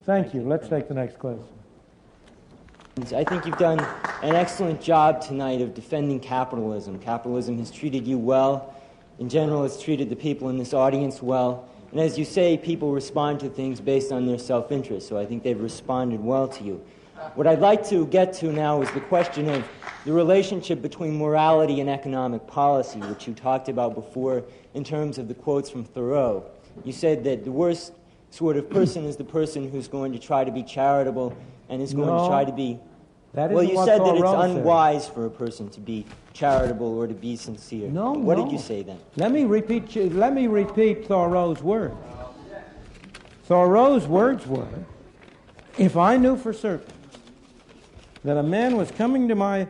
Thank you. Let's take the next question. I think you've done an excellent job tonight of defending capitalism. Capitalism has treated you well. In general, it's treated the people in this audience well. And as you say, people respond to things based on their self-interest, so I think they've responded well to you. What I'd like to get to now is the question of the relationship between morality and economic policy, which you talked about before in terms of the quotes from Thoreau. You said that the worst sort of person is the person who's going to try to be charitable and is going to try to be... Well, you said that it's unwise for a person to be charitable or to be sincere. What did you say then? Let me repeat Thoreau's words. Thoreau's words were, if I knew for certain that a man was coming to my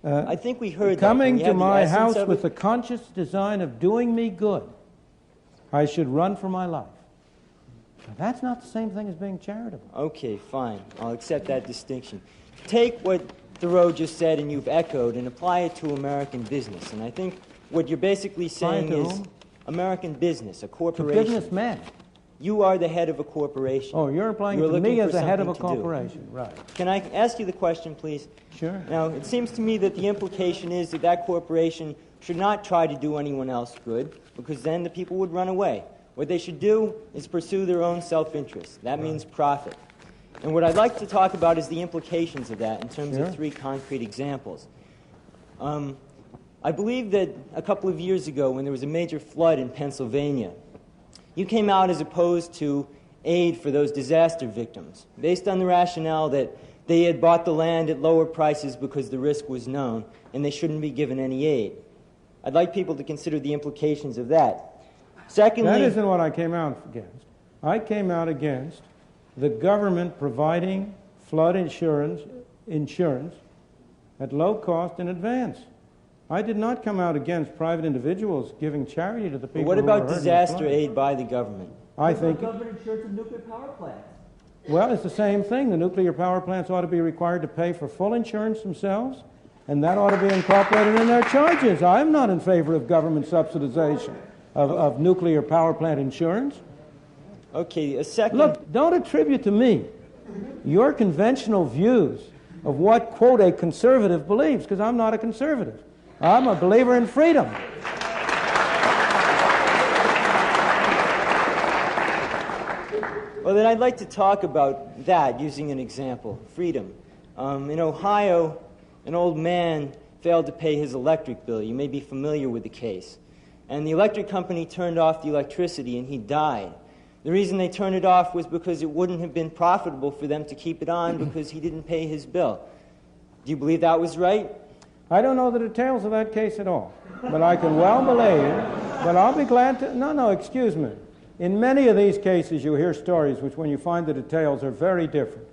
I think we heard coming to my house with the conscious design of doing me good, I should run for my life. Now, that's not the same thing as being charitable. Okay, fine. I'll accept that distinction. Take what Thoreau just said and you've echoed and apply it to American business. And I think what you're basically saying is American business, a corporation. To businessmen. You are the head of a corporation. Oh, you're applying to me as the head of a corporation. Right. Can I ask you the question, please? Sure. Now, it seems to me that the implication is that that corporation should not try to do anyone else good, because then the people would run away. What they should do is pursue their own self-interest. That means profit. And what I'd like to talk about is the implications of that in terms of three concrete examples. I believe that a couple of years ago, when there was a major flood in Pennsylvania, you came out as opposed to aid for those disaster victims, based on the rationale that they had bought the land at lower prices because the risk was known, and they shouldn't be given any aid. I'd like people to consider the implications of that. Secondly... That isn't what I came out against. I came out against the government providing flood insurance at low cost in advance. I did not come out against private individuals giving charity to the people. But what about disaster aid by the government? I think government insurance of nuclear power plants. Well, it's the same thing. The nuclear power plants ought to be required to pay for full insurance themselves, and that ought to be incorporated in their charges. I'm not in favor of government subsidization of nuclear power plant insurance. Okay, a second... Look, don't attribute to me your conventional views of what, quote, a conservative believes, because I'm not a conservative. I'm a believer in freedom. Well, then I'd like to talk about that using an example, freedom. In Ohio, an old man failed to pay his electric bill. You may be familiar with the case. And the electric company turned off the electricity and he died. The reason they turned it off was because it wouldn't have been profitable for them to keep it on because he didn't pay his bill. Do you believe that was right? I don't know the details of that case at all, but I can well believe, but I'll be glad to... No, excuse me. In many of these cases, you hear stories which, when you find the details, are very different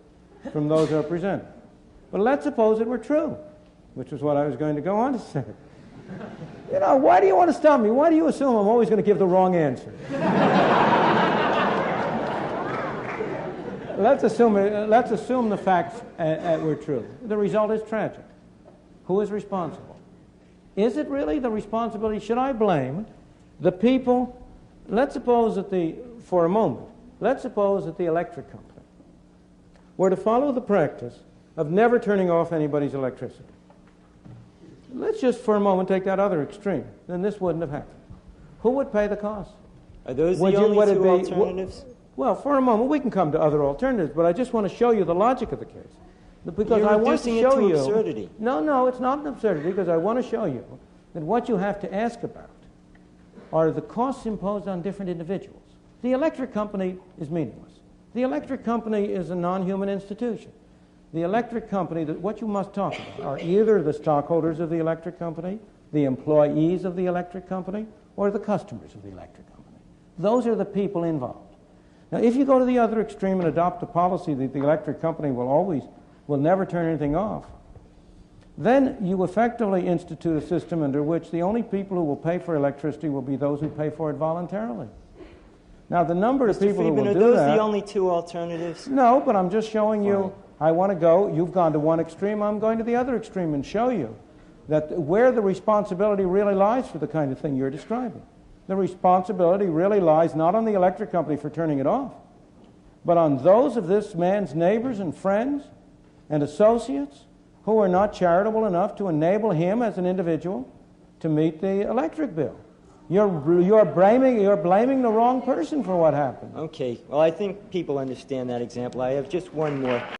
from those that are presented. But let's suppose it were true, which is what I was going to go on to say. You know, why do you want to stop me? Why do you assume I'm always going to give the wrong answer? Let's assume the facts were true. The result is tragic. Who is responsible? Is it really the responsibility? Should I blame the people? Let's suppose that for a moment, let's suppose that the electric company were to follow the practice of never turning off anybody's electricity. Let's just for a moment take that other extreme. Then this wouldn't have happened. Who would pay the cost? Are those the only two alternatives? Well, for a moment, we can come to other alternatives, but I just want to show you the logic of the case. Because You're I want to show you... absurdity. No, it's not an absurdity, because I want to show you that what you have to ask about are the costs imposed on different individuals. The electric company is meaningless. The electric company is a non-human institution. The electric company, what you must talk about are either the stockholders of the electric company, the employees of the electric company, or the customers of the electric company. Those are the people involved. Now, if you go to the other extreme and adopt a policy that the electric company will never turn anything off, then you effectively institute a system under which the only people who will pay for electricity will be those who pay for it voluntarily. Now, the number of people who will do that... Are those the only two alternatives? No, but I'm just showing you, I want to go, you've gone to one extreme, I'm going to the other extreme and show you that where the responsibility really lies for the kind of thing you're describing. The responsibility really lies not on the electric company for turning it off, but on those of this man's neighbors and friends and associates who are not charitable enough to enable him as an individual to meet the electric bill. You're blaming the wrong person for what happened. Okay. Well, I think people understand that example. I have just one more.